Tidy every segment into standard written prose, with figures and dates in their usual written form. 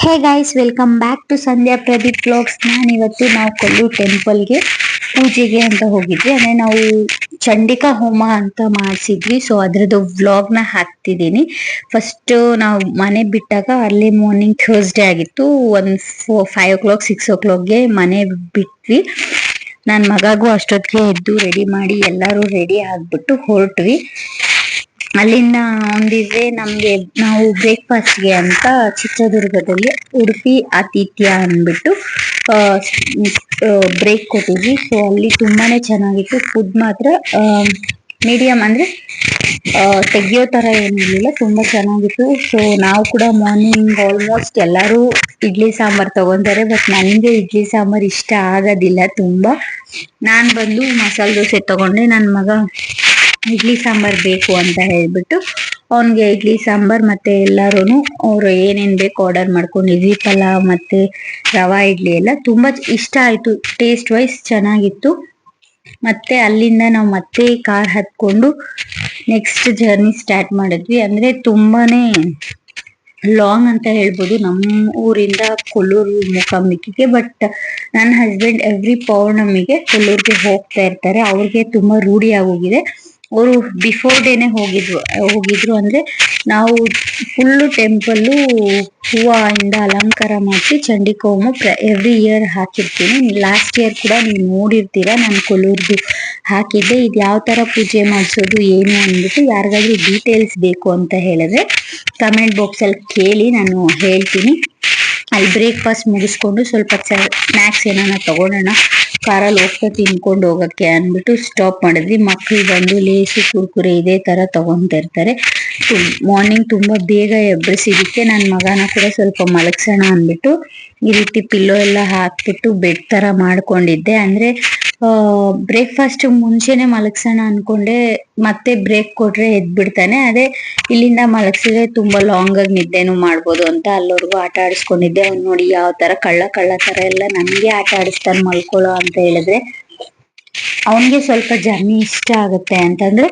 Hey guys, welcome back to Sandhya Pradeep vlogs. ಇವತ್ತು ನಾವು ಕೊಲ್ಲೂರು ಟೆಂಪಲ್ಗೆ ಪೂಜೆಗೆ ಅಂತ ಹೋಗಿದ್ವಿ. ಅಂದ್ರೆ ನಾವು ಚಂಡಿಕಾ ಹೋಮ ಅಂತ ಮಾಡಿಸಿದ್ವಿ. ಸೊ ಅದ್ರದ್ದು ವ್ಲಾಗ್ನ ಹಾಕ್ತಿದ್ದೀನಿ. ಫಸ್ಟ್ ನಾವು ಮನೆ ಬಿಟ್ಟಾಗ ಅರ್ಲಿ ಮಾರ್ನಿಂಗ್ ಥರ್ಸ್ಡೇ ಆಗಿತ್ತು. ಒಂದು 5 o'clock 6 o'clockಗೆ ಮನೆ ಬಿಟ್ವಿ. ನನ್ನ ಮಗಾಗೂ ಅಷ್ಟೊತ್ತಿಗೆ ಎದ್ದು ರೆಡಿ ಮಾಡಿ ಎಲ್ಲರೂ ರೆಡಿ ಆಗ್ಬಿಟ್ಟು ಹೊರಟ್ವಿ. ಅಲ್ಲಿಂದ ಒಂದಿದ್ರೆ ನಮ್ಗೆ ನಾವು ಬ್ರೇಕ್ಫಾಸ್ಟ್ಗೆ ಅಂತ ಚಿತ್ರದುರ್ಗದಲ್ಲಿ ಉಡುಪಿ ಆತಿಥ್ಯ ಅಂದ್ಬಿಟ್ಟು ಬ್ರೇಕ್ ಕೊಟ್ಟಿದ್ವಿ. ಸೊ ಅಲ್ಲಿ ತುಂಬಾನೇ ಚೆನ್ನಾಗಿತ್ತು. ಫುಡ್ ಮಾತ್ರ ಮೀಡಿಯಂ ಅಂದ್ರೆ ತೆಗಿಯೋ ತರ ಏನಿರ್ಲಿಲ್ಲ, ತುಂಬಾ ಚೆನ್ನಾಗಿತ್ತು. ಸೊ ನಾವು ಕೂಡ ಮಾರ್ನಿಂಗ್ ಆಲ್ಮೋಸ್ಟ್ ಎಲ್ಲರೂ ಇಡ್ಲಿ ಸಾಂಬಾರ್ ತಗೊಂತಾರೆ. ಬಟ್ ನನಗೆ ಇಡ್ಲಿ ಸಾಂಬಾರ್ ಇಷ್ಟ ಆಗೋದಿಲ್ಲ ತುಂಬಾ. ನಾನ್ ಬಂದು ಮಸಾಲೆ ದೋಸೆ ತಗೊಂಡೆ. ನನ್ನ ಮಗ ಇಡ್ಲಿ ಸಾಂಬಾರ್ ಬೇಕು ಅಂತ ಹೇಳ್ಬಿಟ್ಟು ಅವನ್ಗೆ ಇಡ್ಲಿ ಸಾಂಬಾರ್ ಮತ್ತೆ ಎಲ್ಲಾರು ಅವ್ರು ಏನೇನ್ ಬೇಕು ಆರ್ಡರ್ ಮಾಡ್ಕೊಂಡಿದ್ವಿ. ಪಲಾವ್ ಮತ್ತೆ ರವಾ ಇಡ್ಲಿ ಎಲ್ಲ ತುಂಬಾ ಇಷ್ಟ ಆಯ್ತು. ಟೇಸ್ಟ್ ವೈಸ್ ಚೆನ್ನಾಗಿತ್ತು. ಮತ್ತೆ ಅಲ್ಲಿಂದ ನಾವು ಮತ್ತೆ ಕಾರ್ ಹತ್ಕೊಂಡು ನೆಕ್ಸ್ಟ್ ಜರ್ನಿ ಸ್ಟಾರ್ಟ್ ಮಾಡಿದ್ವಿ. ಅಂದ್ರೆ ತುಂಬಾನೇ ಲಾಂಗ್ ಅಂತ ಹೇಳ್ಬೋದು ನಮ್ಮ ಊರಿಂದ ಕೊಲ್ಲೂರು ಮೂಕಾಂಬಿಕೆಗೆ. ಬಟ್ ನನ್ನ ಹಸ್ಬೆಂಡ್ ಎವ್ರಿ ಪೌರ್ಣಮಿಗೆ ಕೊಲ್ಲೂರ್ಗೆ ಹೋಗ್ತಾ ಇರ್ತಾರೆ. ಅವ್ರಿಗೆ ತುಂಬಾ ರೂಢಿ ಆಗೋಗಿದೆ. ಅವರು ಬಿಫೋರ್ ಡೇನೆ ಹೋಗಿದ್ರು. ಅಂದ್ರೆ ನಾವು ಫುಲ್ಲು ಟೆಂಪಲ್ಲು ಹೂವಿಂದ ಅಲಂಕಾರ ಮಾಡಿಸಿ ಚಂಡಿಕಾ ಹೋಮ ಎವ್ರಿ ಇಯರ್ ಹಾಕಿರ್ತೀನಿ. ಲಾಸ್ಟ್ ಇಯರ್ ಕೂಡ ನೀವು ನೋಡಿರ್ತೀರಾ, ನಾನು ಕೊಲ್ಲೂರ್ದು ಹಾಕಿದ್ದೆ. ಇದು ಯಾವ ತರ ಪೂಜೆ ಮಾಡಿಸೋದು ಏನು ಅಂದ್ಬಿಟ್ಟು ಯಾರಿಗಾದ್ರೂ ಡೀಟೇಲ್ಸ್ ಬೇಕು ಅಂತ ಹೇಳಿದ್ರೆ ಕಮೆಂಟ್ ಬಾಕ್ಸ್ ಅಲ್ಲಿ ಕೇಳಿ, ನಾನು ಹೇಳ್ತೀನಿ. ಅಲ್ಲಿ ಬ್ರೇಕ್ಫಾಸ್ಟ್ ಮುಗಿಸ್ಕೊಂಡು ಸ್ವಲ್ಪ ಸ್ನ್ಯಾಕ್ಸ್ ಏನಾನ ತಗೊಳ್ಳೋಣ, ಕಾರಲ್ಲಿ ಹೋಗ್ತಾ ತಿನ್ಕೊಂಡು ಹೋಗಕ್ಕೆ ಅಂದ್ಬಿಟ್ಟು ಸ್ಟಾಪ್ ಮಾಡಿದ್ವಿ. ಮಕ್ಕಳು ಬಂದು ಲೇಸು ಕುರ್ಕುರೆ ಇದೇ ತರ ತಗೊಂತ ಇರ್ತಾರೆ. ಮಾರ್ನಿಂಗ್ ತುಂಬಾ ಬೇಗ ಎಬ್ಬರಿಸಿದಕ್ಕೆ ನನ್ನ ಮಗನ ಕೂಡ ಸ್ವಲ್ಪ ಮಲಗ್ಸೋಣ ಅಂದ್ಬಿಟ್ಟು ಈ ರೀತಿ ಪಿಲ್ಲೋ ಎಲ್ಲ ಹಾಕ್ಬಿಟ್ಟು ಬೆಡ್ ತರ ಮಾಡ್ಕೊಂಡಿದ್ದೆ. ಅಂದ್ರೆ ಬ್ರೇಕ್ಫಾಸ್ಟ್ ಮುಂಚೆನೆ ಮಲಗ್ಸೋಣ ಅನ್ಕೊಂಡೆ, ಮತ್ತೆ ಬ್ರೇಕ್ ಕೊಟ್ರೆ ಎದ್ಬಿಡ್ತಾನೆ. ಅದೇ ಇಲ್ಲಿಂದ ಮಲಗ್ಸಿದ್ರೆ ತುಂಬಾ ಲಾಂಗ್ ಆಗಿ ನಿದ್ದೆನೂ ಮಾಡ್ಬೋದು ಅಂತ ಅಲ್ಲವರೆಗೂ ಆಟ ಆಡಿಸ್ಕೊಂಡಿದ್ದೆ. ಅವ್ನು ನೋಡಿ ಯಾವ ತರ ಕಳ್ಳ ತರ ಎಲ್ಲ ನನ್ಗೆ ಆಟ ಆಡಿಸ್ತಾನೆ ಮಲ್ಕೊಳ್ಳೋ ಅಂತ ಹೇಳಿದ್ರೆ. ಅವನ್ಗೆ ಸ್ವಲ್ಪ ಜರ್ನಿ ಇಷ್ಟ ಆಗುತ್ತೆ ಅಂತಂದ್ರೆ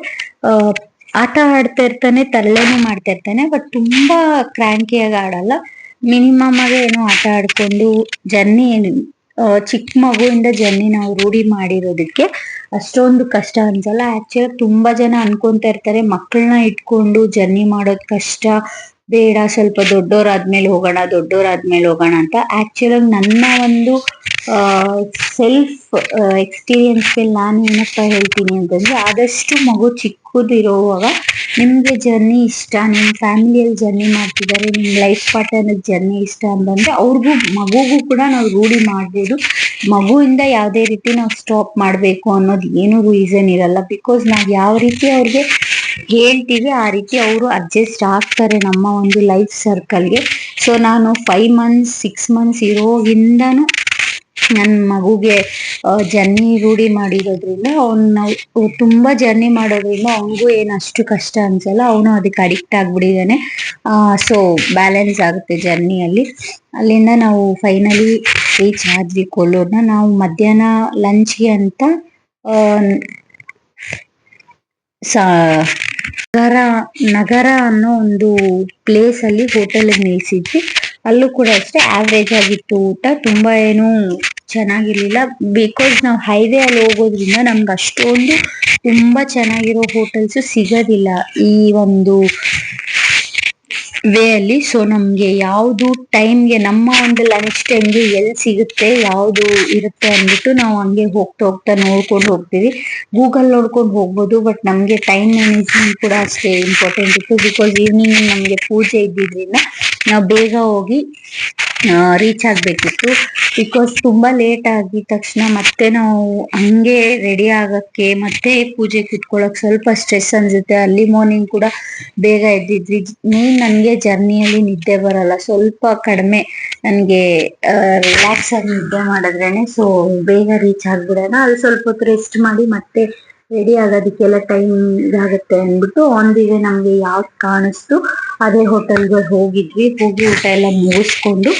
ಆಟ ಆಡ್ತಾ ಇರ್ತಾನೆ, ತರಲೆನೂ ಮಾಡ್ತಾ ಇರ್ತಾನೆ. ಬಟ್ ತುಂಬಾ ಕ್ರಾಂಕಿಯಾಗಿ ಆಡಲ್ಲ, ಮಿನಿಮಮ್ ಆಗಿ ಏನೋ ಆಟ ಆಡ್ಕೊಂಡು ಜರ್ನಿ ಚಿಕ್ಕ ಮಗುವಿಂದ ಜರ್ನಿ ನಾವು ರೂಢಿ ಮಾಡಿರೋದಕ್ಕೆ ಅಷ್ಟೊಂದು ಕಷ್ಟ ಅನ್ಸಲ್ಲ. ಆಕ್ಚುಲಿ ತುಂಬಾ ಜನ ಅನ್ಕೊಂತ ಇರ್ತಾರೆ ಮಕ್ಕಳನ್ನ ಇಟ್ಕೊಂಡು ಜರ್ನಿ ಮಾಡೋದ್ ಕಷ್ಟ, ಬೇಡ ಸ್ವಲ್ಪ ದೊಡ್ಡೋರಾದ್ಮೇಲೆ ಹೋಗೋಣ ಅಂತ. ಆಕ್ಚುಲಿ ನನ್ನ ಒಂದು ಸೆಲ್ಫ್ ಎಕ್ಸ್ಪೀರಿಯನ್ಸ್ ನಾನು ಏನಪ್ಪ ಹೇಳ್ತೀನಿ ಅಂತಂದ್ರೆ, ಆದಷ್ಟು ಮಗು ಚಿಕ್ಕದಿರೋವಾಗ ನಿಮ್ಗೆ ಜರ್ನಿ ಇಷ್ಟ, ನಿಮ್ ಫ್ಯಾಮಿಲಿಯಲ್ಲಿ ಜರ್ನಿ ಮಾಡ್ತಿದ್ದಾರೆ, ನಿಮ್ ಲೈಫ್ ಪಾರ್ಟ್ನರ್ ಜರ್ನಿ ಇಷ್ಟ ಅಂತಂದ್ರೆ ಮಗುಗೂ ಕೂಡ ನಾವು ರೂಢಿ ಮಾಡ್ಬೋದು. ಮಗುವಿಂದ ಯಾವ್ದೇ ರೀತಿ ನಾವು ಸ್ಟಾಪ್ ಮಾಡ್ಬೇಕು ಅನ್ನೋದು ಏನು ರೀಸನ್ ಇರಲ್ಲ. ಬಿಕಾಸ್ ನಾವ್ ಯಾವ ರೀತಿ ಅವ್ರಿಗೆ ಹೇಳ್ತೀವಿ ಆ ರೀತಿ ಅವರು ಅಡ್ಜಸ್ಟ್ ಆಗ್ತಾರೆ ನಮ್ಮ ಒಂದು ಲೈಫ್ ಸರ್ಕಲ್ಗೆ. ಸೊ ನಾನು 5 months 6 months ಇರೋಗಿಂದನು ನನ್ನ ಮಗುಗೆ ಜರ್ನಿ ರೂಢಿ ಮಾಡಿರೋದ್ರಿಂದ ತುಂಬಾ ಜರ್ನಿ ಮಾಡೋದ್ರಿಂದ ಅವನಿಗೂ ಏನು ಅಷ್ಟು ಕಷ್ಟ ಅನ್ಸಲ್ಲ. ಅವನು ಅದಕ್ಕೆ ಅಡಿಕ್ಟ್ ಆಗ್ಬಿಟ್ಟಿದ್ದಾನೆ. ಸೊ ಬ್ಯಾಲೆನ್ಸ್ ಆಗುತ್ತೆ ಜರ್ನಿಯಲ್ಲಿ. ಅಲ್ಲಿಂದ ನಾವು ಫೈನಲಿ ರೀಚ್ ಆದ್ವಿ ಕೊಲ್ಲೂರ್ನ. ನಾವು ಮಧ್ಯಾಹ್ನ ಲಂಚ್ಗೆ ಅಂತ ನಗರ ಅನ್ನೋ ಒಂದು ಪ್ಲೇಸ್ ಅಲ್ಲಿ ಹೋಟೆಲ್ ನಿಲ್ಸಿದ್ವಿ. ಅಲ್ಲೂ ಕೂಡ ಅಷ್ಟೇ ಆವ್ರೇಜ್ ಆಗಿತ್ತು ಊಟ, ತುಂಬಾ ಏನು ಚೆನ್ನಾಗಿರ್ಲಿಲ್ಲ. ಬಿಕಾಸ್ ನಾವು ಹೈವೇ ಅಲ್ಲಿ ಹೋಗೋದ್ರಿಂದ ನಮ್ಗೆ ಅಷ್ಟೊಂದು ತುಂಬಾ ಚೆನ್ನಾಗಿರೋ ಹೋಟೆಲ್ಸ್ ಸಿಗೋದಿಲ್ಲ ಈ ಒಂದು ವೇ ಅಲ್ಲಿ. ಸೊ ನಮ್ಗೆ ಯಾವ್ದು ಟೈಮ್ಗೆ ನಮ್ಮ ಒಂದು ಲಂಚ್ ಟೈಮ್ಗೆ ಎಲ್ಲಿ ಸಿಗುತ್ತೆ ಯಾವ್ದು ಇರುತ್ತೆ ಅಂದ್ಬಿಟ್ಟು ನಾವು ಹಂಗೆ ಹೋಗ್ತಾ ನೋಡ್ಕೊಂಡು ಹೋಗ್ತೀವಿ. ಗೂಗಲ್ ನೋಡ್ಕೊಂಡು ಹೋಗ್ಬೋದು, ಬಟ್ ನಮ್ಗೆ ಟೈಮ್ ಮ್ಯಾನೇಜ್ಮೆಂಟ್ ಕೂಡ ಅಷ್ಟೇ ಇಂಪಾರ್ಟೆಂಟ್ ಇತ್ತು. ಬಿಕಾಸ್ ಈವ್ನಿಂಗ್ ನಮ್ಗೆ ಪೂಜೆ ಇದ್ದಿದ್ರಿಂದ ನಾವು ಬೇಗ ಹೋಗಿ ರೀಚ್ ಆಗ್ಬೇಕಿತ್ತು. ಬಿಕಾಸ್ ತುಂಬಾ ಲೇಟ್ ಆಗಿದ ತಕ್ಷಣ ಮತ್ತೆ ನಾವು ಹಂಗೆ ರೆಡಿ ಆಗಕ್ಕೆ ಮತ್ತೆ ಪೂಜೆ ಕುತ್ಕೊಳಕ್ ಸ್ವಲ್ಪ ಸ್ಟ್ರೆಸ್ ಅನ್ಸುತ್ತೆ. ಅಲ್ಲಿ ಮಾರ್ನಿಂಗ್ ಕೂಡ ಬೇಗ ಎದ್ದಿದ್ವಿ. ಮೇನ್ ನನ್ಗೆ ಜರ್ನಿಯಲ್ಲಿ ನಿದ್ದೆ ಬರಲ್ಲ, ಸ್ವಲ್ಪ ಕಡಿಮೆ ನನ್ಗೆ ರಿಲ್ಯಾಕ್ಸ್ ಆಗಿ ನಿದ್ದೆ ಮಾಡಿದ್ರೇನೆ. ಸೊ ಬೇಗ ರೀಚ್ ಆಗ್ಬಿಡೋಣ, ಅಲ್ಲಿ ಸ್ವಲ್ಪ ಹೊತ್ತು ರೆಸ್ಟ್ ಮಾಡಿ ಮತ್ತೆ ರೆಡಿ ಆಗೋದಕ್ಕೆಲ್ಲ ಟೈಮ್ ಇದಾಗುತ್ತೆ ಅಂದ್ಬಿಟ್ಟು ಆನ್ ದಿ ವೇ ನಮ್ಗೆ ಯಾವ್ದು ಕಾಣಿಸ್ತು ಅದೇ ಹೋಟೆಲ್ಗೆ ಹೋಗಿ ಊಟ ಎಲ್ಲ ಮುಗಿಸ್ಕೊಂಡು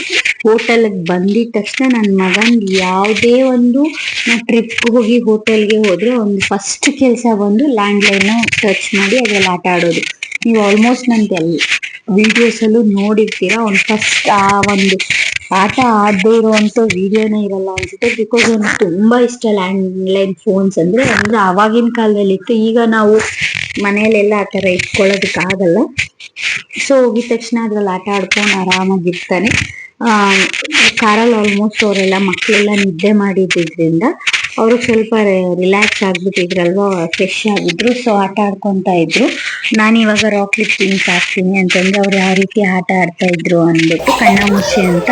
ಹೋಟೆಲ್ಗೆ ಬಂದಿದ ತಕ್ಷಣ ನನ್ನ ಮಗನ್ ಯಾವುದೇ ಒಂದು ಟ್ರಿಪ್ ಹೋಗಿ ಹೋಟೆಲ್ಗೆ ಹೋದ್ರೆ ಒಂದು ಫಸ್ಟ್ ಕೆಲಸ ಬಂದು ಲ್ಯಾಂಡ್ ಲೈನ್ ಟಚ್ ಮಾಡಿ ಅದ್ರಲ್ಲಿ ಆಟ ಆಡೋದು. ನೀವು ಆಲ್ಮೋಸ್ಟ್ ನಂದು ವಿಡಿಯೋಸ್ ಅಲ್ಲೂ ನೋಡಿರ್ತೀರಾ. ಅವ್ನು ಫಸ್ಟ್ ಆ ಒಂದು ಆಟ ಆಡದೇ ಇರುವಂತ ವಿಡಿಯೋನೇ ಇರಲ್ಲ ಅನ್ಸುತ್ತೆ. ಬಿಕಾಸ್ ಅವ್ನು ತುಂಬಾ ಇಷ್ಟ ಲ್ಯಾಂಡ್ಲೈನ್ ಫೋನ್ಸ್ ಅಂದ್ರೆ ಆವಾಗಿನ ಕಾಲದಲ್ಲಿ ಇತ್ತು. ಈಗ ನಾವು ಮನೆಯಲ್ಲೆಲ್ಲ ಆ ತರ ಇಟ್ಕೊಳ್ಳೋದಕ್ಕೆ ಆಗಲ್ಲ. ಸೊ ಹೋಗಿದ ತಕ್ಷಣ ಅದ್ರಲ್ಲಿ ಆಟ ಆಡ್ಕೊಂಡು ಆರಾಮಾಗಿರ್ತಾನೆ. ಕಾರಲ್ಲಿ ಆಲ್ಮೋಸ್ಟ್ ಅವರೆಲ್ಲ ಮಕ್ಕಳೆಲ್ಲ ನಿದ್ದೆ ಮಾಡಿದ್ರಿಂದ ಅವರು ಸ್ವಲ್ಪ ರಿಲ್ಯಾಕ್ಸ್ ಆಗ್ಬಿಟ್ಟಿದ್ರಲ್ವಾ, ಫ್ರೆಶ್ ಆಗಿದ್ರು. ಸೊ ಆಟ ಆಡ್ಕೊಂತ ಇದ್ರು. ನಾನು ಇವಾಗ ರಾಕ್ ಲಿಫ್ಟಿಂಗ್ ಆಗ್ತೀನಿ ಅಂತಂದ್ರೆ ಅವ್ರು ಯಾವ ರೀತಿ ಆಟ ಆಡ್ತಾ ಇದ್ರು ಅಂದ್ಬಿಟ್ಟು ಕಣ್ಣ ಮುಚ್ಚೆ ಅಂತ.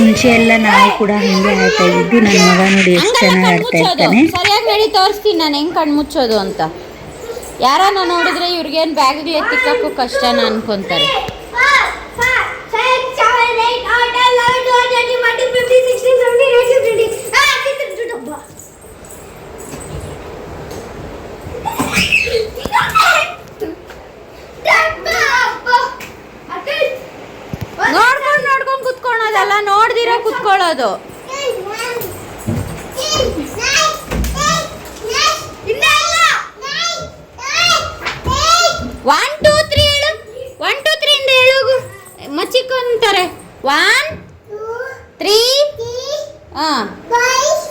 ಮುಂಚೆ ಎಲ್ಲ ನಾವು ಕೂಡ ಹಂಗೆ ಆಡ್ತಾ ಇದ್ವಿ. ನನ್ನ ಮಗ ನೋಡಿ ಎಷ್ಟು ಚೆನ್ನಾಗಿ ಆಡ್ತಾ ಇರ್ತಾನೆ. ಸರಿಯಾಗಿ ಹೇಳಿ ತೋರಿಸ್ತೀನಿ ನಾನು ಹೆಂಗ್ ಕಣ್ ಮುಚ್ಚೋದು ಅಂತ. ಯಾರನ್ನ ನೋಡಿದ್ರೆ ಇವ್ರಿಗೇನು ಬ್ಯಾಗ್ ಎತ್ತಿಕ್ಕಕ್ಕೂ ಕಷ್ಟನ ಅನ್ಕೊಂತಾರೆ. ನೋಡ್ಕೊಂಡು ಕುತ್ಕೊಳ್ಳೋದಲ್ಲ, ನೋಡ್ದಿರ ಕುತ್ಕೊಳ್ಳೋದು. 1 2 3 ಹೇಳು. 1 2 3 ಇಂದ ಹೇಳು. ಮಚ್ಚಿಕೊಂತಾರೆ. 1 3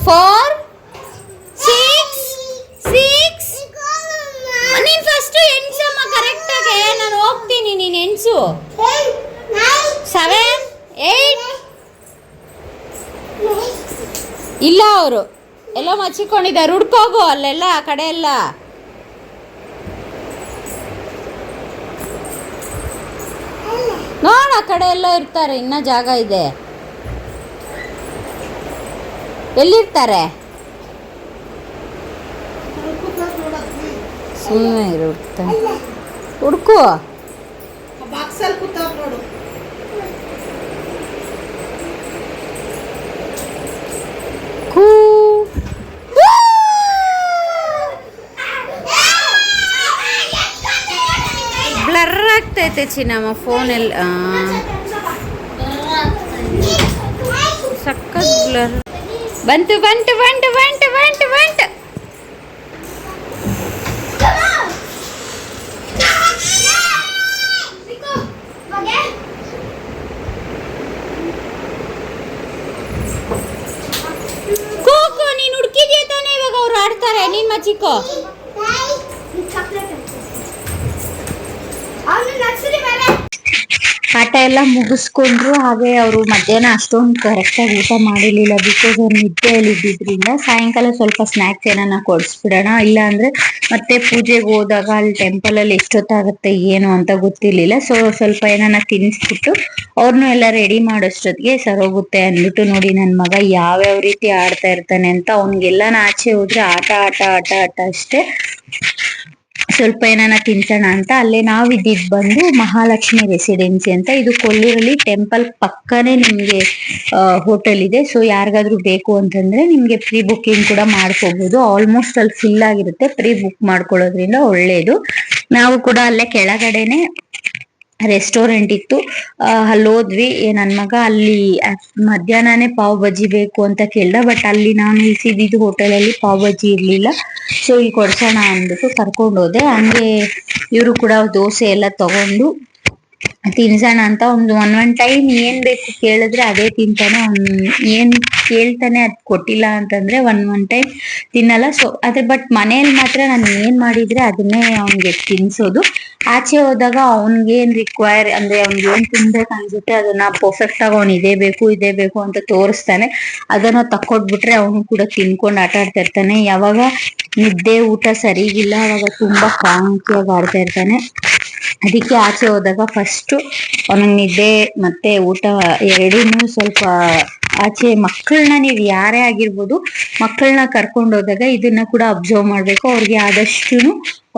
4 6 ನೀನ್ ಫಸ್ಟ್ ಎಣ್ಸಮ್ಮ ಕರೆಕ್ಟ್ ಆಗಿ. ನಾನು ಹೋಗ್ತೀನಿ, ನೀನ್ ಎಣ್ಸು. 7 8 ಇಲ್ಲ, ಅವರು ಎಲ್ಲ ಮಚ್ಚಿಕೊಂಡಿದ್ದಾರೆ. ಹುಡ್ಕೋಗು ಅಲ್ಲೆಲ್ಲ ಆ ಕಡೆ ಎಲ್ಲ. ನೋಡ ಆ ಕಡೆ ಎಲ್ಲ ಇರ್ತಾರೆ, ಇನ್ನ ಜಾಗ ಇದೆ. ಎಲ್ಲಿರ್ತಾರೆ? ಸುಮ್ಮನೆ ಇರುತ್ತೆ, ಹುಡ್ಕು. ಬ್ಲರ್ ಆಗ್ತೈತೆ ಚಿನ್ನಮ್ಮ ಫೋನಲ್ಲಿ. ಸಕ್ಕತ್ ಬ್ಲರ್ ಬಂತು. ಕೂಕು, ನೀನು ಹುಡುಕಿದ್ಯಾ ತಾನೇ? ಇವಾಗ ಅವ್ರು ಆಡ್ತಾರೆ, ನೀನ್ ಮಚ್ಚಿಕೋ. ಆಟ ಎಲ್ಲ ಮುಗಿಸ್ಕೊಂಡ್ರು. ಹಾಗೆ ಅವರು ಮಧ್ಯಾಹ್ನ ಅಷ್ಟೊಂದು ಕರೆಕ್ಟಾಗಿ ಊಟ ಮಾಡಿರ್ಲಿಲ್ಲ. ಬಿಕಾಸ್ ಅವ್ರು ನಿದ್ದೆಯಲ್ಲಿ ಇದ್ದಿದ್ರಿಂದ ಸಾಯಂಕಾಲ ಸ್ವಲ್ಪ ಸ್ನ್ಯಾಕ್ಸ್ ಏನಾನ ಕೊಡಿಸ್ಬಿಡೋಣ, ಇಲ್ಲ ಅಂದ್ರೆ ಮತ್ತೆ ಪೂಜೆಗೆ ಹೋದಾಗ ಅಲ್ಲಿ ಟೆಂಪಲ್ ಅಲ್ಲಿ ಎಷ್ಟೊತ್ತಾಗುತ್ತೆ ಏನು ಅಂತ ಗೊತ್ತಿರ್ಲಿಲ್ಲ. ಸೊ ಸ್ವಲ್ಪ ಏನಾನ ತಿನ್ನಿಸ್ಬಿಟ್ಟು ಅವ್ರನ್ನೂ ಎಲ್ಲ ರೆಡಿ ಮಾಡೋಷ್ಟೊತ್ತಿಗೆ ಸರೋಗುತ್ತೆ ಅಂದ್ಬಿಟ್ಟು. ನೋಡಿ ನನ್ನ ಮಗ ಯಾವ್ಯಾವ ರೀತಿ ಆಡ್ತಾ ಇರ್ತಾನೆ ಅಂತ. ಅವ್ನಿಗೆಲ್ಲಾನ ಆಚೆ ಹೋದ್ರೆ ಆಟ ಅಷ್ಟೇ. ಸ್ವಲ್ಪ ಏನಾನ ತಿನ್ಸೋಣ ಅಂತ ಅಲ್ಲೇ ನಾವಿದ್ದಿದ್ ಬಂದು ಮಹಾಲಕ್ಷ್ಮಿ ರೆಸಿಡೆನ್ಸಿ ಅಂತ. ಇದು ಕೊಲ್ಲೂರಲ್ಲಿ ಟೆಂಪಲ್ ಪಕ್ಕನೇ ನಿಮ್ಗೆ ಹೋಟೆಲ್ ಇದೆ. ಸೊ ಯಾರಿಗಾದ್ರೂ ಬೇಕು ಅಂತಂದ್ರೆ ನಿಮ್ಗೆ ಪ್ರೀ ಬುಕ್ಕಿಂಗ್ ಕೂಡ ಮಾಡ್ಕೋಬಹುದು. ಆಲ್ಮೋಸ್ಟ್ ಅಲ್ಲಿ ಫಿಲ್ ಆಗಿರುತ್ತೆ. ಪ್ರೀ ಬುಕ್ ಮಾಡ್ಕೊಳ್ಳೋದ್ರಿಂದ ಒಳ್ಳೇದು. ನಾವು ಕೂಡ ಅಲ್ಲೇ ಕೆಳಗಡೆನೆ ರೆಸ್ಟೋರೆಂಟ್ ಇತ್ತು, ಅಲ್ಲಿ ಹೋದ್ವಿ. ನನ್ ಮಗ ಅಲ್ಲಿ ಮಧ್ಯಾಹ್ನನೇ ಪಾವ್ ಬಜ್ಜಿ ಬೇಕು ಅಂತ ಕೇಳ್ದ. ಬಟ್ ಅಲ್ಲಿ ನಾನು ನಿಲ್ಸಿದ್ದು ಹೋಟೆಲ್ ಅಲ್ಲಿ ಪಾವ್ ಬಜ್ಜಿ ಇರ್ಲಿಲ್ಲ. ಸೊ ಇಲ್ಲಿ ಕೊಡ್ಸೋಣ ಅಂದ್ಬಿಟ್ಟು ಕರ್ಕೊಂಡು ಹೋದೆ. ಹಂಗೆ ಇವರು ಕೂಡ ದೋಸೆ ಎಲ್ಲ ತಗೊಂಡು ತಿನ್ಸೋಣ ಅಂತ. ಒಂದ್ ಟೈಮ್ ಏನ್ ಬೇಕು ಕೇಳಿದ್ರೆ ಅದೇ ತಿಂತಾನೆ. ಏನ್ ಕೇಳ್ತಾನೆ ಅದ್ ಕೊಟ್ಟಿಲ್ಲ ಅಂತಂದ್ರೆ ಒಂದ್ ಟೈಮ್ ತಿನ್ನಲ್ಲ. ಸೊ ಅದೇ ಬಟ್ ಮನೇಲಿ ಮಾತ್ರ ನಾನು ಏನ್ ಮಾಡಿದ್ರೆ ಅದನ್ನೇ ಅವ್ನಿಗೆ ತಿನ್ಸೋದು. ಆಚೆ ಹೋದಾಗ ಅವ್ನ್ಗೇನ್ ರಿಕ್ವೈರ್ ಅಂದ್ರೆ ಅವ್ನಿಗೆ ಏನ್ ತಿನ್ಬೇಕು ಅನ್ಸುತ್ತೆ ಅದನ್ನ ಪರ್ಫೆಕ್ಟ್ ಆಗಿ ಅವ್ನು ಇದೇ ಬೇಕು ಅಂತ ತೋರಿಸ್ತಾನೆ. ಅದನ್ನ ತಕ್ಕೊಟ್ಬಿಟ್ರೆ ಅವನು ಕೂಡ ತಿನ್ಕೊಂಡು ಆಟ ಆಡ್ತಾ ಇರ್ತಾನೆ. ಯಾವಾಗ ನಿದ್ದೆ ಊಟ ಸರಿಗಿಲ್ಲ ಅವಾಗ ತುಂಬಾ ಕಾಂತಿಯಾಗಿ ಆಡ್ತಾ ಇರ್ತಾನೆ. ಅದಕ್ಕೆ ಆಚೆ ಹೋದಾಗ ಫಸ್ಟ್ ಅವನಿಗೆ ನಿದ್ದೆ ಮತ್ತೆ ಊಟ ಎರಡೂನು ಸ್ವಲ್ಪ ಆಚೆ ಮಕ್ಕಳನ್ನ ನೀವು ಯಾರೇ ಆಗಿರ್ಬೋದು ಮಕ್ಕಳನ್ನ ಕರ್ಕೊಂಡು ಹೋದಾಗ ಇದನ್ನ ಕೂಡ ಅಬ್ಸರ್ವ್ ಮಾಡ್ಬೇಕು. ಅವ್ರಿಗೆ ಆದಷ್ಟು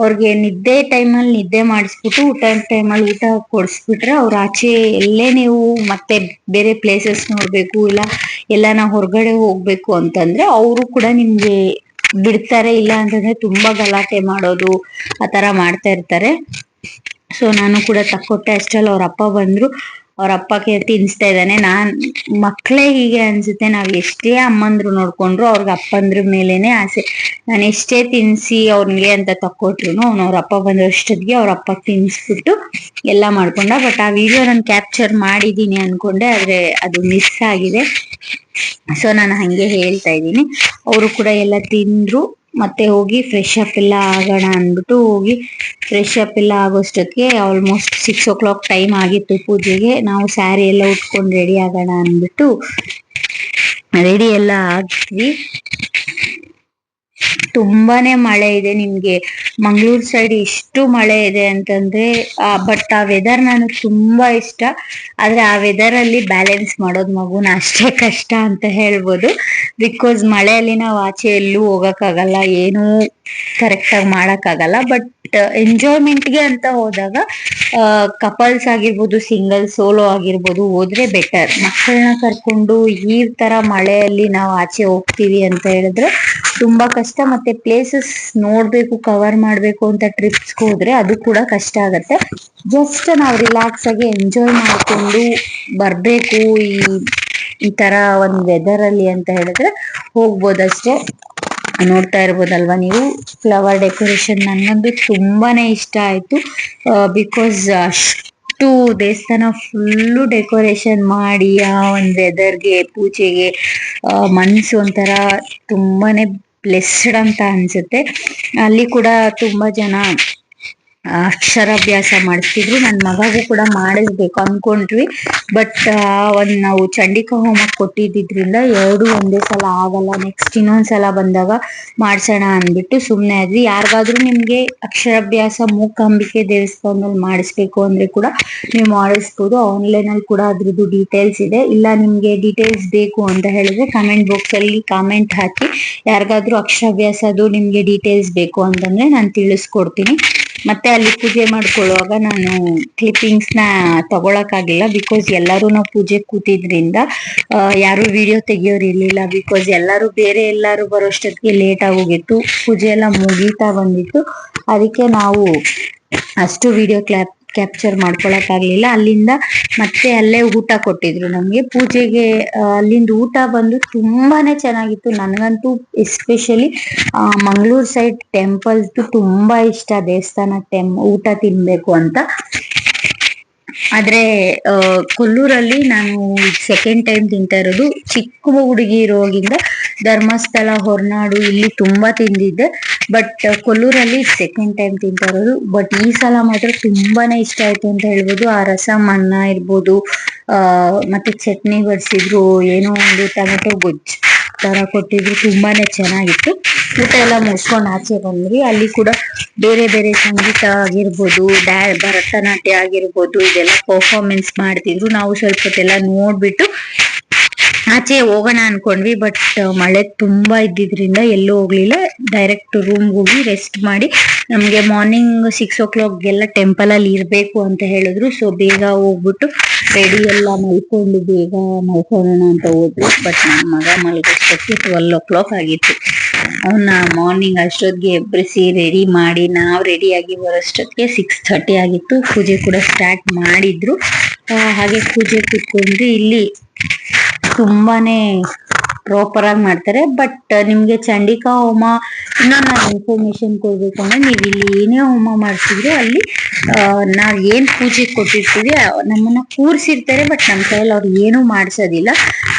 ಅವ್ರಿಗೆ ನಿದ್ದೆ ಟೈಮಲ್ಲಿ ನಿದ್ದೆ ಮಾಡಿಸ್ಬಿಟ್ಟು ಊಟ ಟೈಮಲ್ಲಿ ಊಟ ಕೊಡಿಸ್ಬಿಟ್ರೆ ಅವ್ರ ಆಚೆ ಎಲ್ಲೇ ನೀವು ಮತ್ತೆ ಬೇರೆ ಪ್ಲೇಸಸ್ ನೋಡ್ಬೇಕು ಇಲ್ಲ ನಾವು ಹೊರಗಡೆ ಹೋಗ್ಬೇಕು ಅಂತಂದ್ರೆ ಅವರು ಕೂಡ ನಿಮ್ಗೆ ಬಿಡ್ತಾರೆ. ಇಲ್ಲ ಅಂತಂದ್ರೆ ತುಂಬಾ ಗಲಾಟೆ ಮಾಡೋದು ಆತರ ಮಾಡ್ತಾ ಇರ್ತಾರೆ. ಸೊ ನಾನು ಕೂಡ ತಕ್ಕೊಟ್ಟೆ. ಅಷ್ಟರಲ್ಲಿ ಅವ್ರ ಅಪ್ಪ ಬಂದ್ರು. ಅವ್ರ ಅಪ್ಪಗೆ ತಿನ್ಸ್ತಾ ಇದ್ದಾನೆ. ಮಕ್ಳೇ ಹೀಗೆ ಅನ್ಸುತ್ತೆ, ನಾವ್ ಎಷ್ಟೇ ಅಮ್ಮಂದ್ರು ನೋಡ್ಕೊಂಡ್ರು ಅವ್ರಿಗೆ ಅಪ್ಪಂದ್ರ ಮೇಲೇನೆ ಆಸೆ. ನಾನು ಎಷ್ಟೇ ತಿನ್ಸಿ ಅವ್ನಿಗೆ ಅಂತ ತಕ್ಕೊಟ್ರು ಅವ್ರ ಅಪ್ಪ ಬಂದಷ್ಟೊತ್ತಿಗೆ ಅವ್ರ ಅಪ್ಪ ತಿನ್ಸ್ಬಿಟ್ಟು ಎಲ್ಲಾ ಮಾಡ್ಕೊಂಡ. ಬಟ್ ಆ ವಿಡಿಯೋ ನಾನು ಕ್ಯಾಪ್ಚರ್ ಮಾಡಿದೀನಿ ಅನ್ಕೊಂಡೆ, ಆದ್ರೆ ಅದು ಮಿಸ್ ಆಗಿದೆ. ಸೊ ನಾನು ಹಂಗೆ ಹೇಳ್ತಾ ಇದ್ದೀನಿ. ಅವರು ಕೂಡ ಎಲ್ಲ ತಿಂದ್ರು. ಮತ್ತೆ ಹೋಗಿ ಫ್ರೆಶ್ ಅಪ್ ಎಲ್ಲ ಆಗೋಣ ಅಂದ್ಬಿಟ್ಟು ಹೋಗಿ ಫ್ರೆಶ್ ಅಪ್ ಎಲ್ಲ ಆಗೋಷ್ಟೊತ್ತಿಗೆ ಆಲ್ಮೋಸ್ಟ್ 6 o'clock ಟೈಮ್ ಆಗಿತ್ತು ಪೂಜೆಗೆ. ನಾವು ಸ್ಯಾರಿ ಎಲ್ಲ ಉಟ್ಕೊಂಡು ರೆಡಿ ಆಗೋಣ ಅಂದ್ಬಿಟ್ಟು ರೆಡಿ ಎಲ್ಲ ಆಗ್ತೀವಿ. ತುಂಬಾನೇ ಮಳೆ ಇದೆ. ನಿಮ್ಗೆ ಮಂಗಳೂರು ಸೈಡ್ ಎಷ್ಟು ಮಳೆ ಇದೆ ಅಂತಂದ್ರೆ, ಬಟ್ ಆ ವೆದರ್ ನನಗೆ ತುಂಬಾ ಇಷ್ಟ. ಆದ್ರೆ ಆ ವೆದರ್ ಅಲ್ಲಿ ಬ್ಯಾಲೆನ್ಸ್ ಮಾಡೋದು ಮಗುನ ಅಷ್ಟೇ ಕಷ್ಟ ಅಂತ ಹೇಳ್ಬೋದು. ಬಿಕಾಸ್ ಮಳೆಯಲ್ಲಿ ನಾವು ಆಚೆ ಎಲ್ಲೂ ಹೋಗಕ್ಕಾಗಲ್ಲ, ಏನೂ ಕರೆಕ್ಟ್ ಆಗಿ ಮಾಡಕ್ಕಾಗಲ್ಲ. ಬಟ್ ಎಂಜಾಯ್ಮೆಂಟ್ಗೆ ಅಂತ ಹೋದಾಗ ಕಪಲ್ಸ್ ಆಗಿರ್ಬೋದು, ಸಿಂಗಲ್ ಸೋಲೋ ಆಗಿರ್ಬೋದು ಹೋದ್ರೆ ಬೆಟರ್. ಮಕ್ಕಳನ್ನ ಕರ್ಕೊಂಡು ಈ ತರ ಮಳೆಯಲ್ಲಿ ನಾವು ಆಚೆ ಹೋಗ್ತೀವಿ ಅಂತ ಹೇಳಿದ್ರೆ ತುಂಬಾ ಕಷ್ಟ. ಮತ್ತೆ ಪ್ಲೇಸಸ್ ನೋಡ್ಬೇಕು, ಕವರ್ ಮಾಡ್ಬೇಕು ಅಂತ ಟ್ರಿಪ್ಸ್ ಹೋದ್ರೆ ಅದು ಕೂಡ ಕಷ್ಟ ಆಗತ್ತೆ. ಜಸ್ಟ್ ನಾವು ರಿಲ್ಯಾಕ್ಸ್ ಆಗಿ ಎಂಜಾಯ್ ಮಾಡ್ಕೊಂಡು ಬರ್ಬೇಕು ಈ ತರ ಒಂದ್ ವೆದರ್ ಅಲ್ಲಿ ಅಂತ ಹೇಳಿದ್ರೆ ಹೋಗ್ಬೋದಷ್ಟೇ. ನೋಡ್ತಾ ಇರ್ಬೋದಲ್ವಾ ನೀವು ಫ್ಲವರ್ ಡೆಕೋರೇಷನ್. ನನ್ಗಂತೂ ತುಂಬಾನೇ ಇಷ್ಟ ಆಯ್ತು. ಬಿಕಾಸ್ ಅಷ್ಟು ದೇವಸ್ಥಾನ ಫುಲ್ಲು ಡೆಕೋರೇಷನ್ ಮಾಡಿ ಆ ಒಂದ್ ವೆದರ್ಗೆ, ಪೂಜೆಗೆ ಮನ್ಸು ಒಂಥರ ತುಂಬಾನೇ ಬ್ಲೆಸ್ಡ್ ಅಂತ ಅನ್ಸುತ್ತೆ. ಅಲ್ಲಿ ಕೂಡ ತುಂಬಾ ಜನ ಅಕ್ಷರಾಭ್ಯಾಸ ಮಾಡಿಸ್ತಿದ್ರು. ನನ್ನ ಮಗಗೂ ಕೂಡ ಮಾಡಿಸ್ಬೇಕು ಅನ್ಕೊಂಡ್ವಿ. ಬಟ್ ನಾವು ಚಂಡಿಕಾ ಹೋಮ ಕೊಟ್ಟಿದ್ರಿಂದ ಎರಡು ಒಂದೇ ಸಲ ಆಗಲ್ಲ. ನೆಕ್ಸ್ಟ್ ಇನ್ನೊಂದ್ಸಲ ಬಂದಾಗ ಮಾಡ್ಸೋಣ ಅಂದ್ಬಿಟ್ಟು ಸುಮ್ನೆ ಆದ್ವಿ. ಯಾರಿಗಾದ್ರೂ ನಿಮ್ಗೆ ಅಕ್ಷರಾಭ್ಯಾಸ ಮೂಕಾಂಬಿಕೆ ದೇವಸ್ಥಾನದಲ್ಲಿ ಮಾಡಿಸ್ಬೇಕು ಅಂದ್ರೆ ಕೂಡ ನೀವು ಮಾಡಿಸ್ಬೋದು. ಆನ್ಲೈನ್ ಅಲ್ಲಿ ಕೂಡ ಅದ್ರದ್ದು ಡೀಟೇಲ್ಸ್ ಇದೆ. ಇಲ್ಲ ನಿಮ್ಗೆ ಡೀಟೇಲ್ಸ್ ಬೇಕು ಅಂತ ಹೇಳಿದ್ರೆ ಕಮೆಂಟ್ ಬಾಕ್ಸ್ ಅಲ್ಲಿ ಕಾಮೆಂಟ್ ಹಾಕಿ. ಯಾರಿಗಾದ್ರೂ ಅಕ್ಷರಾಭ್ಯಾಸದು ನಿಮ್ಗೆ ಡೀಟೇಲ್ಸ್ ಬೇಕು ಅಂತಂದ್ರೆ ನಾನು ತಿಳಿಸ್ಕೊಡ್ತೀನಿ. ಮತ್ತೆ ಅಲ್ಲಿ ಪೂಜೆ ಮಾಡ್ಕೊಳ್ಳುವಾಗ ನಾನು ಕ್ಲಿಪ್ಪಿಂಗ್ಸ್ ನ ತಗೊಳಕ್ಕಾಗಿಲ್ಲ. ಬಿಕಾಸ್ ಎಲ್ಲರೂ ನಾವು ಪೂಜೆ ಕೂತಿದ್ರಿಂದ ಯಾರು ವಿಡಿಯೋ ತೆಗಿಯೋರು ಇರ್ಲಿಲ್ಲ. ಬಿಕಾಸ್ ಎಲ್ಲರೂ ಬರೋಷ್ಟೊತ್ತಿಗೆ ಲೇಟ್ ಆಗೋಗಿತ್ತು. ಪೂಜೆ ಎಲ್ಲ ಮುಗೀತಾ ಬಂದಿತ್ತು. ಅದಕ್ಕೆ ನಾವು ಅಷ್ಟು ವಿಡಿಯೋ ಕ್ಯಾಪ್ಚರ್ ಮಾಡ್ಕೊಳಕ್ಕಾಗ್ಲಿಲ್ಲ. ಅಲ್ಲಿಂದ ಮತ್ತೆ ಅಲ್ಲೇ ಊಟ ಕೊಟ್ಟಿದ್ರು ನಮ್ಗೆ ಪೂಜೆಗೆ. ಅಲ್ಲಿಂದ ಊಟ ಬಂದು ತುಂಬಾನೇ ಚೆನ್ನಾಗಿತ್ತು. ನನಗಂತೂ ಎಸ್ಪೆಷಲಿ ಮಂಗಳೂರು ಸೈಡ್ ಟೆಂಪಲ್ಸ್ ತುಂಬಾ ಇಷ್ಟ. ದೇವಸ್ಥಾನ ಊಟ ತಿನ್ಬೇಕು ಅಂತ. ಆದ್ರೆ ಕೊಲ್ಲೂರಲ್ಲಿ ನಾನು ಸೆಕೆಂಡ್ ಟೈಮ್ ತಿಂತಾ ಇರೋದು. ಚಿಕ್ಕ ಹುಡುಗಿ ಇರೋಗಿಂದ ಧರ್ಮಸ್ಥಳ, ಹೊರನಾಡು ಇಲ್ಲಿ ತುಂಬಾ ತಿಂದಿದ್ದೆ. ಬಟ್ ಕೊಲ್ಲೂರಲ್ಲಿ ಸೆಕೆಂಡ್ ಟೈಮ್ ತಿಂತಾ ಇರೋದು. ಬಟ್ ಈ ಸಲ ಮಾತ್ರ ತುಂಬಾನೇ ಇಷ್ಟ ಆಯ್ತು ಅಂತ ಹೇಳ್ಬೋದು. ಆ ರಸಂ ಅನ್ನ ಇರ್ಬೋದು, ಮತ್ತೆ ಚಟ್ನಿ ಬಡಿಸಿದ್ರು, ಏನೋ ಒಂದು ಟೊಮೆಟೊ ಗೊಜ್ಜು ತರ ಕೊಟ್ಟಿದ್ರು. ತುಂಬಾನೇ ಚೆನ್ನಾಗಿತ್ತು. ಊಟ ಎಲ್ಲ ಮುಗಿಸ್ಕೊಂಡು ಆಚೆ ಬಂದ್ವಿ. ಅಲ್ಲಿ ಕೂಡ ಬೇರೆ ಬೇರೆ ಸಂಗೀತ ಆಗಿರ್ಬೋದು, ಭರತನಾಟ್ಯ ಆಗಿರ್ಬೋದು, ಇದೆಲ್ಲ ಪರ್ಫಾರ್ಮೆನ್ಸ್ ಮಾಡ್ತಿದ್ರು. ನಾವು ಸ್ವಲ್ಪ ಹೊತ್ತೆಲ್ಲ ನೋಡ್ಬಿಟ್ಟು ಆಚೆ ಹೋಗೋಣ ಅನ್ಕೊಂಡ್ವಿ. ಬಟ್ ಮಳೆ ತುಂಬಾ ಇದ್ದಿದ್ರಿಂದ ಎಲ್ಲೂ ಹೋಗ್ಲಿಲ್ಲ. ಡೈರೆಕ್ಟ್ ರೂಮ್ಗೆ ಹೋಗಿ ರೆಸ್ಟ್ ಮಾಡಿ, ನಮ್ಗೆ ಮಾರ್ನಿಂಗ್ 6 o'clock ಎಲ್ಲ ಟೆಂಪಲ್ ಅಲ್ಲಿ ಇರ್ಬೇಕು ಅಂತ ಹೇಳಿದ್ರು. ಸೊ ಬೇಗ ಹೋಗ್ಬಿಟ್ಟು ರೆಡಿ ಎಲ್ಲ ಮಲ್ಕೊಂಡು ಬೇಗ ಮಲ್ಕೊಳ್ಳೋಣ ಅಂತ ಹೋದ್ವಿ. ಬಟ್ ನನ್ನ ಮಗ ಮಲ್ಗೋಷ್ಟೊತ್ತಿಗೆ 12 o'clock ಆಗಿತ್ತು. ಅವನ್ನ ಮಾರ್ನಿಂಗ್ ಅಷ್ಟೊತ್ತಿಗೆ ಎಬ್ಬರಿಸಿ ರೆಡಿ ಮಾಡಿ ನಾವು ರೆಡಿಯಾಗಿ ಬರೋಷ್ಟೊತ್ತಿಗೆ 6:30 ಆಗಿತ್ತು. ಪೂಜೆ ಕೂಡ ಸ್ಟಾರ್ಟ್ ಮಾಡಿದ್ರು. ಹಾಗೆ ಪೂಜೆ ಕೂತ್ಕೊಂಡ್ರಿ. ಇಲ್ಲಿ ತುಂಬಾನೇ ಪ್ರಾಪರ್ ಆಗಿ ಮಾಡ್ತಾರೆ. ಬಟ್ ನಿಮ್ಗೆ ಚಂಡಿಕಾ ಹೋಮ ಇನ್ನೊಂದು ನಾನು ಇನ್ಫಾರ್ಮೇಶನ್ ಕೊಡ್ಬೇಕು ಅಂದ್ರೆ, ನೀವು ಇಲ್ಲಿ ಏನೇ ಹೋಮ ಮಾಡ್ಸಿದ್ರು ಅಲ್ಲಿ ನಾವ್ ಏನ್ ಪೂಜೆ ಕೊಟ್ಟಿರ್ತೀವಿ ನಮ್ಮನ್ನ ಕೂರ್ಸಿರ್ತಾರೆ. ಬಟ್ ನಮ್ಮ ಕೈಯಲ್ಲಿ ಅವ್ರು ಏನೂ ಮಾಡ್ಸೋದಿಲ್ಲ.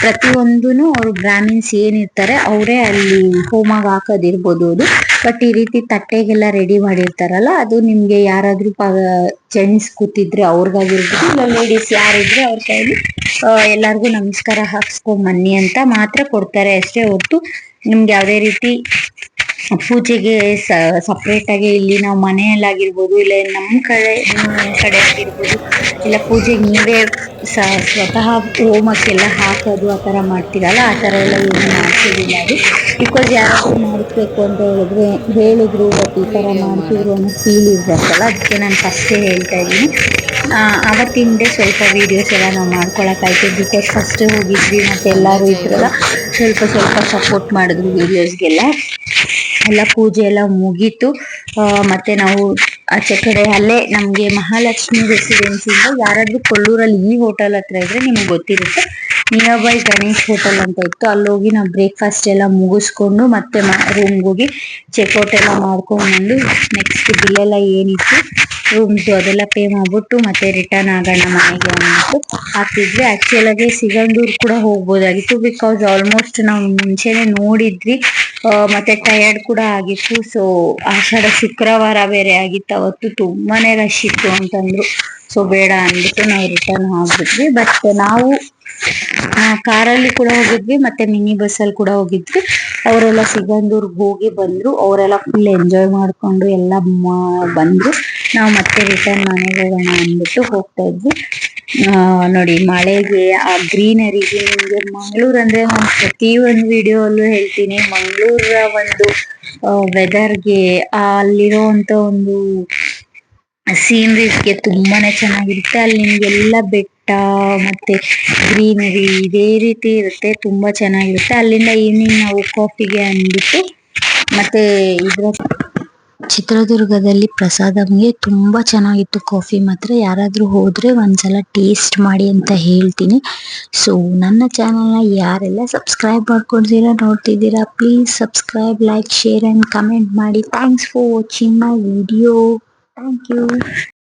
ಪ್ರತಿಯೊಂದೂನು ಅವ್ರು ಬ್ರಾಹ್ಮಿನ್ಸ್ ಏನಿರ್ತಾರೆ ಅವರೇ ಅಲ್ಲಿ ಹೋಮಾಗ ಹಾಕೋದಿರ್ಬೋದು ಅದು. ಬಟ್ ಈ ರೀತಿ ತಟ್ಟೆಗೆಲ್ಲ ರೆಡಿ ಮಾಡಿರ್ತಾರಲ್ಲ, ಅದು ನಿಮ್ಗೆ ಯಾರಾದ್ರೂ ಜೆಂಟ್ಸ್ ಕೂತಿದ್ರೆ ಅವ್ರಿಗಾಗಿರ್ಬೋದು, ಇಲ್ಲ ಲೇಡೀಸ್ ಯಾರಿದ್ರೆ ಅವ್ರ ಕೈಲಿ ಎಲ್ಲಾರ್ಗು ನಮಸ್ಕಾರ ಹಾಕ್ಸ್ಕೊಂಡ್ ಬನ್ನಿ ಅಂತ ಮಾತ್ರ ಕೊಡ್ತಾರೆ ಅಷ್ಟೇ. ಹೊರತು ನಿಮ್ಗೆ ಯಾವ್ದೇ ರೀತಿ ಪೂಜೆಗೆ ಸಪ್ರೇಟ್ ಆಗಿ ಇಲ್ಲಿ ನಾವು ಮನೆಯಲ್ಲಾಗಿರ್ಬೋದು, ಇಲ್ಲ ನಮ್ಮ ಕಡೆ ಆಗಿರ್ಬೋದು, ಇಲ್ಲ ಪೂಜೆಗೆ ನೀವೇ ಸ್ವತಃ ಹೋಮಕ್ಕೆಲ್ಲ ಹಾಕೋದು ಆ ಥರ ಮಾಡ್ತೀರಲ್ಲ, ಆ ಥರ ಎಲ್ಲ ಏನು ಮಾಡ್ತಿದ್ದಿಲ್ಲ ಅದು. ಬಿಕಾಸ್ ಯಾರಾದ್ರೂ ಮಾಡಿಸ್ಬೇಕು ಅಂತ ಹೇಳಿದ್ರು ಬಟ್ ಈ ಥರ ಮಾಡ್ತಿದ್ರು ಅನ್ನೋ ಫೀಲ್ ಇರ್ಬೇಕಲ್ಲ, ಅದಕ್ಕೆ ನಾನು ಫಸ್ಟೇ ಹೇಳ್ತಾ ಇದ್ದೀನಿ. ಅವತ್ತಿನ ಡೇ ಸ್ವಲ್ಪ ವೀಡಿಯೋಸ್ ಎಲ್ಲ ನಾವು ಮಾಡ್ಕೊಳಕ್ಕಾಯ್ತು. ಬಿಕಾಸ್ ಫಸ್ಟೇ ಹೋಗಿದ್ವಿ ಮತ್ತು ಎಲ್ಲರೂ ಇದ್ರಲ್ಲ, ಸ್ವಲ್ಪ ಸಪೋರ್ಟ್ ಮಾಡಿದ್ರು ವೀಡಿಯೋಸ್ಗೆಲ್ಲ. ಎಲ್ಲ ಪೂಜೆ ಎಲ್ಲ ಮುಗೀತು. ಮತ್ತೆ ನಾವು ಆಚೆ ಕಡೆ ಅಲ್ಲೇ ನಮ್ಗೆ ಮಹಾಲಕ್ಷ್ಮಿ ರೆಸಿಡೆನ್ಸಿ ಇಂದ ಯಾರಾದ್ರೂ ಕೊಲ್ಲೂರಲ್ಲಿ ಈ ಹೋಟೆಲ್ ಹತ್ರ ಇದ್ರೆ ನಿಮ್ಗೆ ಗೊತ್ತಿರುತ್ತೆ, ನಿಯರ್ ಬೈ ಗಣೇಶ್ ಹೋಟೆಲ್ ಅಂತ ಇತ್ತು. ಅಲ್ಲಿ ಹೋಗಿ ನಾವು ಬ್ರೇಕ್ಫಾಸ್ಟ್ ಎಲ್ಲ ಮುಗಿಸ್ಕೊಂಡು ಮತ್ತೆ ರೂಮ್ಗೆ ಹೋಗಿ ಚೆಕ್ಔಟ್ ಎಲ್ಲ ಮಾಡ್ಕೊಂಡು ಬಂದು ನೆಕ್ಸ್ಟ್ ಬಿಲ್ ಎಲ್ಲ ಏನಿತ್ತು ರೂಮ್ಸ್ ಅದೆಲ್ಲ ಪೇ ಮಾಡ್ಬಿಟ್ಟು ಮತ್ತೆ ರಿಟರ್ನ್ ಆಗೋಣ ಮನೆಗೆ ಅಂದ್ಬಿಟ್ಟು ಹಾಕಿದ್ವಿ. ಆಕ್ಚುಲ್ ಆಗಿ ಸಿಗಂದೂರ್ ಕೂಡ ಹೋಗ್ಬೋದಾಗಿತ್ತು, ಬಿಕಾಸ್ ಆಲ್ಮೋಸ್ಟ್ ನಾವು ಮುಂಚೆನೆ ನೋಡಿದ್ವಿ. ಮತ್ತೆ ಟಯರ್ಡ್ ಕೂಡ ಆಗಿತ್ತು. ಸೊ ಆಷಾಢ ಶುಕ್ರವಾರ ಬೇರೆ ಆಗಿತ್ತು, ಅವತ್ತು ತುಂಬಾನೇ ರಶ್ ಇತ್ತು ಅಂತಂದ್ರು. ಸೊ ಬೇಡ ಅಂದ್ಬಿಟ್ಟು ನಾವು ರಿಟರ್ನ್ ಆಗ್ಬಿಟ್ವಿ. ಬಟ್ ನಾವು ಕಾರಲ್ಲಿ ಕೂಡ ಹೋಗಿದ್ವಿ ಮತ್ತೆ ಮಿನಿ ಬಸ್ ಅಲ್ಲಿ ಕೂಡ ಹೋಗಿದ್ವಿ. ಅವರೆಲ್ಲ ಸಿಗಂದೂರ್ಗ್ ಹೋಗಿ ಬಂದ್ರು, ಅವರೆಲ್ಲ ಫುಲ್ ಎಂಜಾಯ್ ಮಾಡ್ಕೊಂಡು ಎಲ್ಲ ಬಂದ್ರು. ನಾವು ಮತ್ತೆ ರಿಟರ್ನ್ ಮನೆಗೆ ಹೋಗೋಣ ಅಂದ್ಬಿಟ್ಟು ಹೋಗ್ತಾ ಇದ್ವಿ. ನೋಡಿ ಮಳೆಗೆ ಆ ಗ್ರೀನರಿಗೆ, ನಿಮ್ಗೆ ಮಂಗಳೂರು ಅಂದ್ರೆ ನಾನು ಪ್ರತಿ ಒಂದು ವಿಡಿಯೋ ಅಲ್ಲೂ ಹೇಳ್ತೀನಿ, ಮಂಗಳೂರ ಒಂದು ವೆದರ್ಗೆ ಅಲ್ಲಿರುವಂತ ಒಂದು ಸೀನರೀಸ್ಗೆ ತುಂಬಾನೇ ಚೆನ್ನಾಗಿರುತ್ತೆ. ಅಲ್ಲಿ ನಿಮ್ಗೆಲ್ಲ ಬೆಟ್ಟ ಮತ್ತೆ ಗ್ರೀನರಿ ಇದೇ ರೀತಿ ಇರುತ್ತೆ, ತುಂಬಾ ಚೆನ್ನಾಗಿರುತ್ತೆ. ಅಲ್ಲಿಂದ ಈವ್ನಿಂಗ್ ನಾವು ಕಾಫಿಗೆ ಅಂದ್ಬಿಟ್ಟು ಮತ್ತೆ ಇದ್ರ ಚಿತ್ರದುರ್ಗದಲ್ಲಿ ಪ್ರಸಾದಂಗೆ ತುಂಬಾ ಚೆನ್ನಾಗಿತ್ತು ಕಾಫಿ. ಮಾತ್ರ ಯಾರಾದ್ರೂ ಹೋದ್ರೆ ಒಂದ್ಸಲ ಟೇಸ್ಟ್ ಮಾಡಿ ಅಂತ ಹೇಳ್ತೀನಿ. ಸೊ ನನ್ನ ಚಾನಲ್ನ ಯಾರೆಲ್ಲ ಸಬ್ಸ್ಕ್ರೈಬ್ ಮಾಡ್ಕೊಳ್ತೀರಾ ನೋಡ್ತಿದ್ದೀರಾ, please subscribe, like, share and comment ಮಾಡಿ. Thanks for watching my video. Thank you.